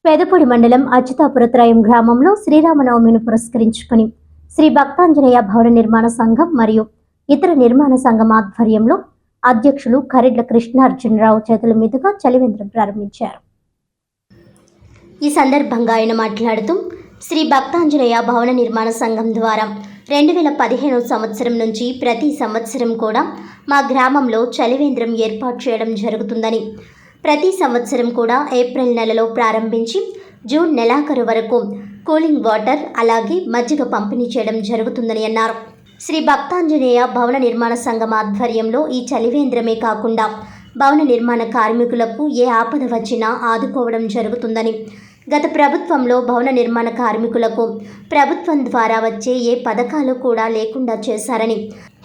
పెదపూడి మండలం అచ్యుతాపురత్రయం గ్రామంలో శ్రీరామనవమిని పురస్కరించుకుని శ్రీ భక్తాంజనేయ భవన నిర్మాణ సంఘం మరియు ఇతర నిర్మాణ సంఘం ఆధ్వర్యంలో అధ్యక్షులు కరెడ్ల కృష్ణార్జునరావు చేతుల మీదుగా చలివేంద్రం ప్రారంభించారు. ఈ సందర్భంగా ఆయన మాట్లాడుతూ శ్రీ భక్తాంజనేయ భవన నిర్మాణ సంఘం ద్వారా 2015 సంవత్సరం నుంచి ప్రతి సంవత్సరం కూడా మా గ్రామంలో చలివేంద్రం ఏర్పాటు చేయడం జరుగుతుందని, ప్రతి సంవత్సరం కూడా ఏప్రిల్ నెలలో ప్రారంభించి జూన్ నెలాఖరు వరకు కూలింగ్ వాటర్ అలాగే మజ్జిగ పంపిణీ చేయడం జరుగుతుందని అన్నారు. శ్రీ భక్తాంజనేయ భవన నిర్మాణ సంఘం ఆధ్వర్యంలో ఈ చలివేంద్రమే కాకుండా భవన నిర్మాణ కార్మికులకు ఏ ఆపద వచ్చినా ఆదుకోవడం జరుగుతుందని, గత ప్రభుత్వంలో భవన నిర్మాణ కార్మికులకు ప్రభుత్వం ద్వారా వచ్చే ఏ పథకాలు కూడా లేకుండా చేశారని,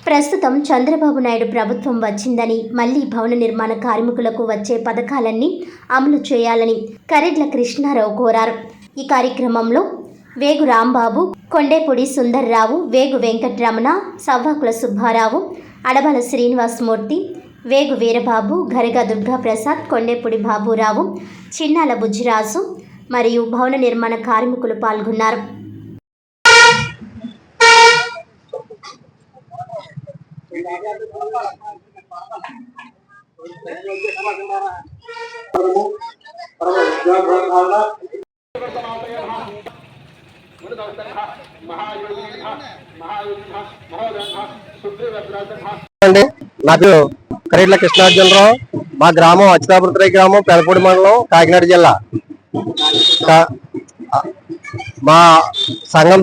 ప్రస్తుతం చంద్రబాబు నాయుడు ప్రభుత్వం వచ్చిందని మళ్లీ భవన నిర్మాణ కార్మికులకు వచ్చే పథకాలన్నీ అమలు చేయాలని కరెడ్ల కృష్ణారావు కోరారు. ఈ కార్యక్రమంలో వేగు రాంబాబు, కొండేపూడి సుందర్రావు, వేగు వెంకటరమణ, సవ్వాకుల సుబ్బారావు, అడబాల శ్రీనివాసమూర్తి, వేగు వీరబాబు, గరగ దుర్గాప్రసాద్, కొండేపూడి బాబురావు, చిన్నాల బుజ్జిరాజు మరియు భవన నిర్మాణ కార్మికులు పాల్గొన్నారు. నా పేరు కరెడ్ల కృష్ణార్జునరావు. మా గ్రామం అచ్యుతాపురత్రయం గ్రామం, పెదపూడి మండలం, కాకినాడ జిల్లా. మా సంఘం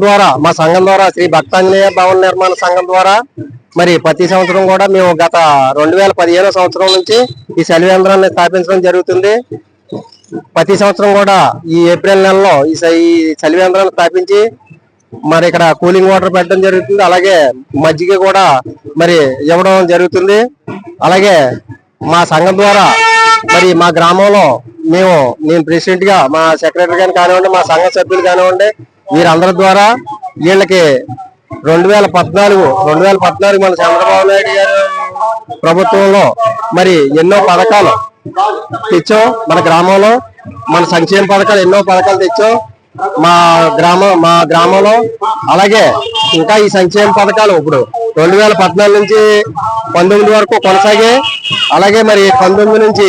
ద్వారా శ్రీ భక్తాంజనేయ భవన నిర్మాణ సంఘం ద్వారా మరి ప్రతి సంవత్సరం కూడా మేము గత 2015 సంవత్సరం నుంచి ఈ చలివేంద్రాన్ని స్థాపించడం జరుగుతుంది. ప్రతి సంవత్సరం కూడా ఈ ఏప్రిల్ నెలలో ఈ చలివేంద్రాన్ని స్థాపించి మరి ఇక్కడ కూలింగ్ వాటర్ పెట్టడం జరుగుతుంది. అలాగే మజ్జిగ కూడా మరి ఇవ్వడం జరుగుతుంది. అలాగే మా సంఘం ద్వారా మరి మా గ్రామంలో నేను ప్రెసిడెంట్ గా, మా సెక్రటరీ గాని కానివ్వండి, మా సంఘ సభ్యులు కానివ్వండి, వీరందరి ద్వారా వీళ్ళకి 2014 మన చంద్రబాబు నాయుడు గారి ప్రభుత్వంలో మరి ఎన్నో పథకాలు తెచ్చాం. మన గ్రామంలో మన సంక్షేమ పథకాలు ఎన్నో పథకాలు తెచ్చాం మా గ్రామంలో. అలాగే ఇంకా ఈ సంక్షేమ పథకాలు ఇప్పుడు 2014 నుంచి 19 వరకు కొనసాగే. అలాగే మరి 19 నుంచి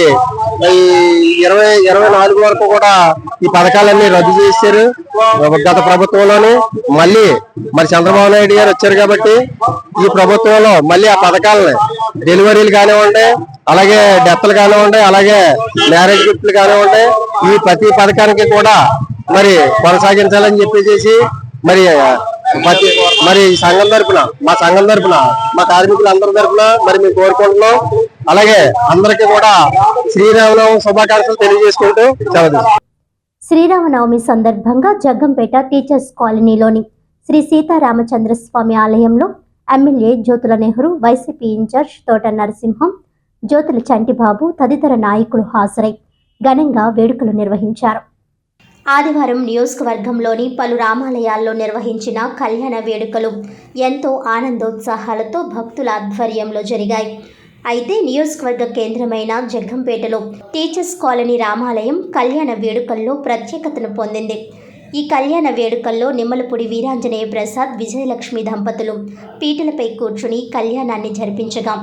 24 వరకు కూడా ఈ పథకాలన్నీ రద్దు చేశారు గత ప్రభుత్వంలోని. మళ్ళీ మరి చంద్రబాబు నాయుడు గారు వచ్చారు కాబట్టి ఈ ప్రభుత్వంలో మళ్ళీ ఆ పథకాలని డెలివరీలు కానివ్వండి, అలాగే డెత్లు కానివ్వండి, అలాగే మ్యారేజ్ గిఫ్ట్లు కానివ్వండి, ఈ ప్రతి పథకానికి కూడా మరి కొనసాగించాలని చెప్పేసి మరి సంఘం తరపున, మా కార్మికులందరి తరపున మరి మేము కోరుకుంటున్నాం. అలాగే అందరికీ కూడా శ్రీరామనవమి శుభాకాంక్షలు తెలియజేసుకుంటూ చదువు. శ్రీరామనవమి సందర్భంగా జగ్గంపేట టీచర్స్ కాలనీలోని శ్రీ సీతారామచంద్రస్వామి ఆలయంలో ఎమ్మెల్యే జ్యోతుల నెహ్రూ, వైసీపీ ఇన్ఛార్జ్ తోట నరసింహం, జ్యోతుల చంటిబాబు తదితర నాయకులు హాజరై ఘనంగా వేడుకలు నిర్వహించారు. ఆదివారం నియోజకవర్గంలోని పలు రామాలయాల్లో నిర్వహించిన కళ్యాణ వేడుకలు ఎంతో ఆనందోత్సాహాలతో భక్తుల ఆధ్వర్యంలో జరిగాయి. అయితే నియోజకవర్గ కేంద్రమైన జగ్గంపేటలో టీచర్స్ కాలనీ రామాలయం కళ్యాణ వేడుకల్లో ప్రత్యేకతను పొందింది. ఈ కళ్యాణ వేడుకల్లో నిమ్మలపూడి వీరాంజనేయ ప్రసాద్, విజయలక్ష్మి దంపతులు పీటలపై కూర్చుని కళ్యాణాన్ని జరిపించగా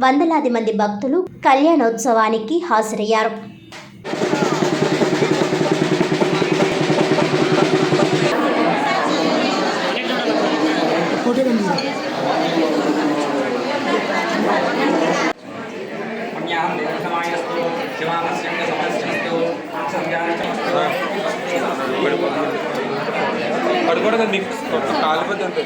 వందలాది మంది భక్తులు కళ్యాణోత్సవానికి హాజరయ్యారు. పడుకోవడం మీకు కాలిపోతే అంతే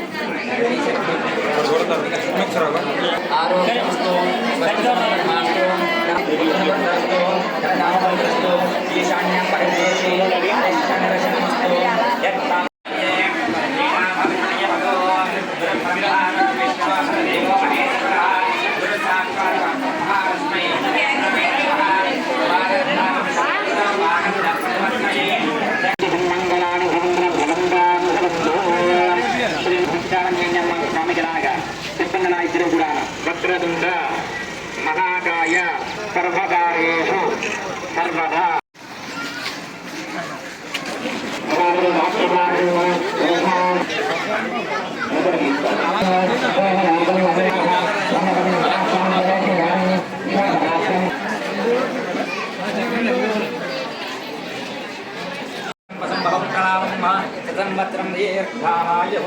వక్రతుండ మహాకాయ సర్వకార్యేషు సర్వదా సంవత్సరం దీర్ఘాయు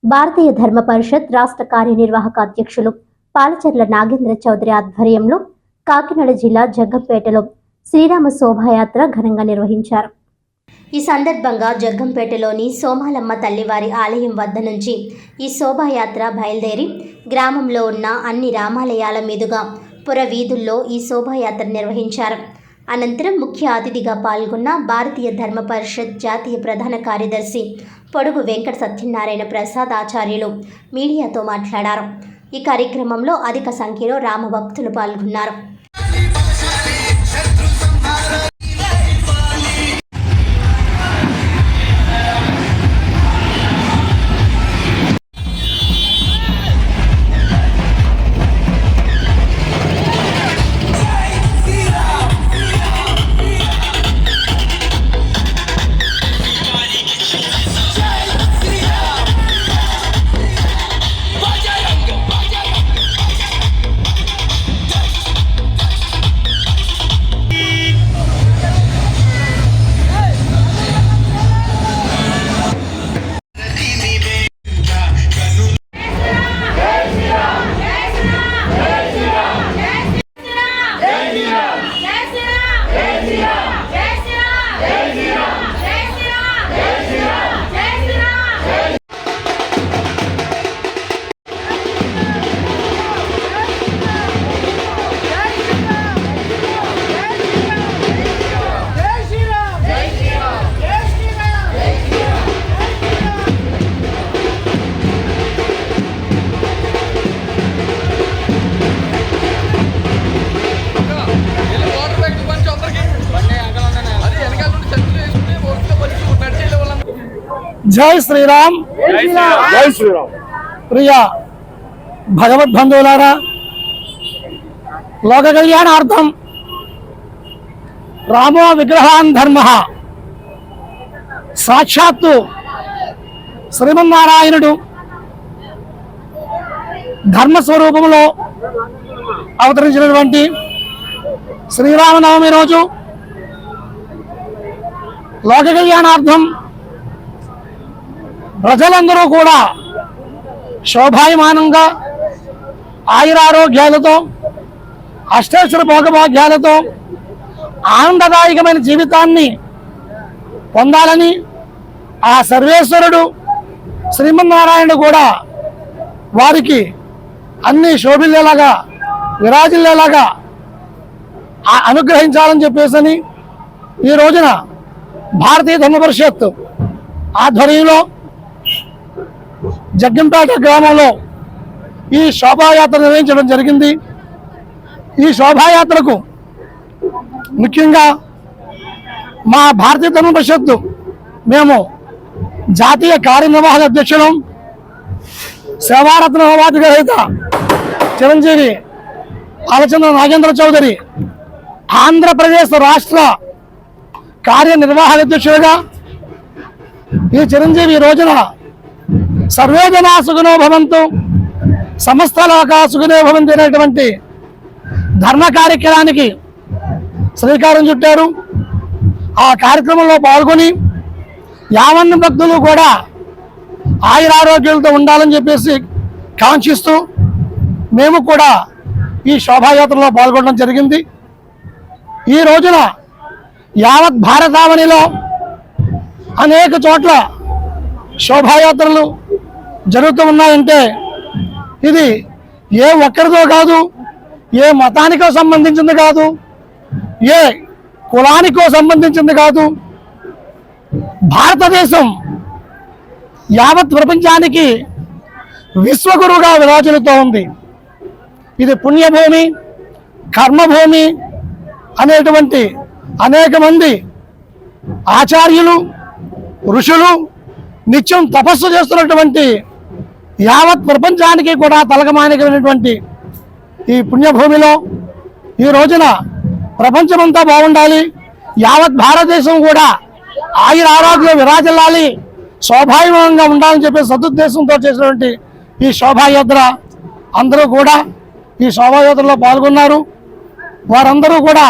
భారతీయ ధర్మ పరిషత్ రాష్ట్ర కార్యనిర్వాహక అధ్యక్షులు పాలచర్ల నాగేంద్ర చౌదరి ఆధ్వర్యంలో కాకినాడ జిల్లా జగ్గంపేటలో శ్రీరామ శోభాయాత్ర ఘనంగా నిర్వహించారు. ఈ సందర్భంగా జగ్గంపేటలోని సోమాలమ్మ తల్లివారి ఆలయం వద్ద నుంచి ఈ శోభాయాత్ర బయలుదేరి గ్రామంలో ఉన్న అన్ని రామాలయాల మీదుగా పుర వీధుల్లో ఈ శోభాయాత్ర నిర్వహించారు. అనంతరం ముఖ్య అతిథిగా పాల్గొన్న భారతీయ ధర్మ పరిషత్ జాతీయ ప్రధాన కార్యదర్శి పొడుగు వెంకట సత్యనారాయణ ప్రసాద్ ఆచార్యులు మీడియాతో మాట్లాడారు. ఈ కార్యక్రమంలో అధిక సంఖ్యలో రామభక్తులు పాల్గొన్నారు. జై శ్రీరామ్, జై శ్రీరామ్. ప్రియ భగవద్బంధువులారా, లోక కళ్యాణార్థం రామో విగ్రహాన్ ధర్మ, సాక్షాత్తు శ్రీమన్నారాయణుడు ధర్మస్వరూపంలో అవతరించినటువంటి శ్రీరామనవమి రోజు లోక కళ్యాణార్థం ప్రజలందరూ కూడా శోభాయమానంగా ఆయురారోగ్యాలతో అష్టైశ్వర భోగభాగ్యాలతో ఆనందదాయకమైన జీవితాన్ని పొందాలని ఆ సర్వేశ్వరుడు శ్రీమన్నారాయణుడు కూడా వారికి అన్ని శోభిల్లేలాగా విరాజిల్లేలాగా అనుగ్రహించాలని చెప్పేసి ఈ రోజున భారతీయ ధర్మ పరిషత్ ఆధ్వర్యంలో జగ్గంపేట గ్రామంలో ఈ శోభాయాత్ర నిర్వహించడం జరిగింది. ఈ శోభాయాత్రకు ముఖ్యంగా మా భారతీయ ధర్మ పరిషత్తు మేము జాతీయ కార్యనిర్వాహక అధ్యక్షులం, సేవారత్న అవార్డు గ్రహీత చిరంజీవి పాలచంద్ర నాగేంద్ర చౌదరి ఆంధ్రప్రదేశ్ రాష్ట్ర కార్యనిర్వాహక అధ్యక్షుడిగా ఈ చిరంజీవి ఈ రోజున సర్వే జనా సుఖినో భవంతు సమస్త లోకా సుఖినో భవంతు అనేటువంటి ధర్మ కార్యక్రమానికి శ్రీకారం చుట్టారు. ఆ కార్యక్రమంలో పాల్గొని యావన్ భక్తులు కూడా ఆయురారోగ్యాలతో ఉండాలని చెప్పేసి కాంక్షిస్తూ మేము కూడా ఈ శోభాయాత్రలో పాల్గొనడం జరిగింది. ఈ రోజున యావత్ భారతావనిలో అనేక చోట్ల శోభాయాత్రలు జరుగుతూ ఉన్నాయంటే ఇది ఏ ఒక్కరితో కాదు, ఏ మతానికో సంబంధించింది కాదు, ఏ కులానికో సంబంధించింది కాదు. భారతదేశం యావత్ ప్రపంచానికి విశ్వగురువుగా విరాజిల్లుతూ ఉంది. ఇది పుణ్యభూమి, కర్మభూమి అనేటువంటి అనేక మంది ఆచార్యులు, ఋషులు నిత్యం తపస్సు చేస్తున్నటువంటి యావత్ ప్రపంచానికి కూడా తలకమానికమైనటువంటి ఈ పుణ్యభూమిలో ఈ రోజున ప్రపంచమంతా బాగుండాలి, యావత్ భారతదేశం కూడా ఆయుర ఆరోగ్యం విరాజిల్లాలి, శోభాయమానంగా ఉండాలని చెప్పి సదుద్దేశంతో చేసినటువంటి ఈ శోభాయాత్ర అందరూ కూడా ఈ శోభాయాత్రలో పాల్గొన్నారు. వారందరూ కూడా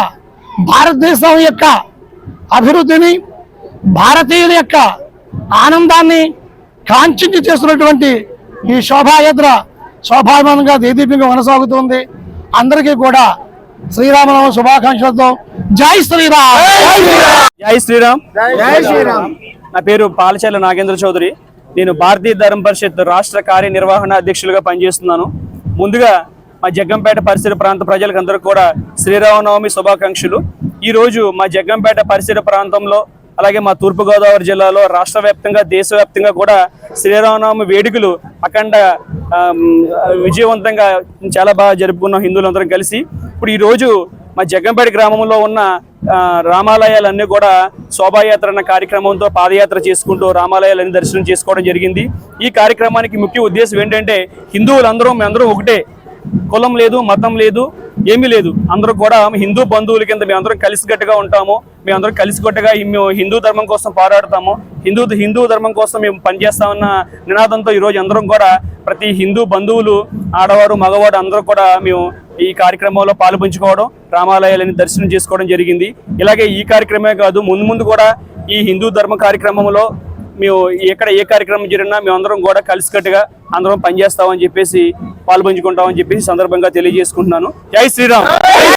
భారతదేశం యొక్క అభివృద్ధిని, భారతీయుల యొక్క ఆనందాన్ని కాంక్షించి చేస్తున్నటువంటి ఈ శోభాయాత్ర శోభాయమానంగా దేదీప్యంగా కొనసాగుతుంది. అందరికీ కూడా శ్రీరామనవమి శుభాకాంక్షలతో జై శ్రీరామ్. జై శ్రీరామ్. జై శ్రీరామ్. నా పేరు పాలచెల్ల నాగేంద్ర చౌదరి. నేను భారతీయ ధర్మ పరిషత్ రాష్ట్ర కార్యనిర్వహణ అధ్యక్షులుగా పనిచేస్తున్నాను. ముందుగా మా జగ్గంపేట పరిసర ప్రాంత ప్రజలకు అందరూ కూడా శ్రీరామనవమి శుభాకాంక్షలు. ఈరోజు మా జగ్గంపేట పరిసర ప్రాంతంలో అలాగే మా తూర్పుగోదావరి జిల్లాలో రాష్ట్ర వ్యాప్తంగా దేశవ్యాప్తంగా కూడా శ్రీరామనవమి వేడుకలు అఖండ విజయవంతంగా చాలా బాగా జరుపుకున్నాం హిందువులందరం కలిసి. ఇప్పుడు ఈరోజు మా జగ్గంపేట గ్రామంలో ఉన్న రామాలయాలన్నీ కూడా శోభాయాత్ర అన్న కార్యక్రమంతో పాదయాత్ర చేసుకుంటూ రామాలయాలన్నీ దర్శనం చేసుకోవడం జరిగింది. ఈ కార్యక్రమానికి ముఖ్య ఉద్దేశం ఏంటంటే హిందువులందరూ మేమందరం ఒకటే, కులం లేదు, మతం లేదు, ఏమీ లేదు. అందరూ కూడా హిందూ బంధువుల కింద మేమందరం కలిసికట్టుగా ఉంటాము. మేమందరం కలిసికట్టుగా మేము హిందూ ధర్మం కోసం పోరాడతాము, హిందూ ధర్మం కోసం మేము పనిచేస్తామన్న నినాదంతో ఈరోజు అందరం కూడా ప్రతి హిందూ బంధువులు ఆడవారు మగవాడు అందరూ కూడా మేము ఈ కార్యక్రమంలో పాలుపంచుకోవడం, రామాలయాలని దర్శనం చేసుకోవడం జరిగింది. ఇలాగే ఈ కార్యక్రమమే కాదు, ముందు కూడా ఈ హిందూ ధర్మ కార్యక్రమంలో మేము ఎక్కడ ఏ కార్యక్రమం జరిగినా మేమందరం కూడా కలిసికట్టుగా అందరం పనిచేస్తామని చెప్పేసి పాల్పంచుకుంటామని చెప్పేసి సందర్భంగా తెలియజేసుకుంటున్నాను. జై శ్రీరామ్.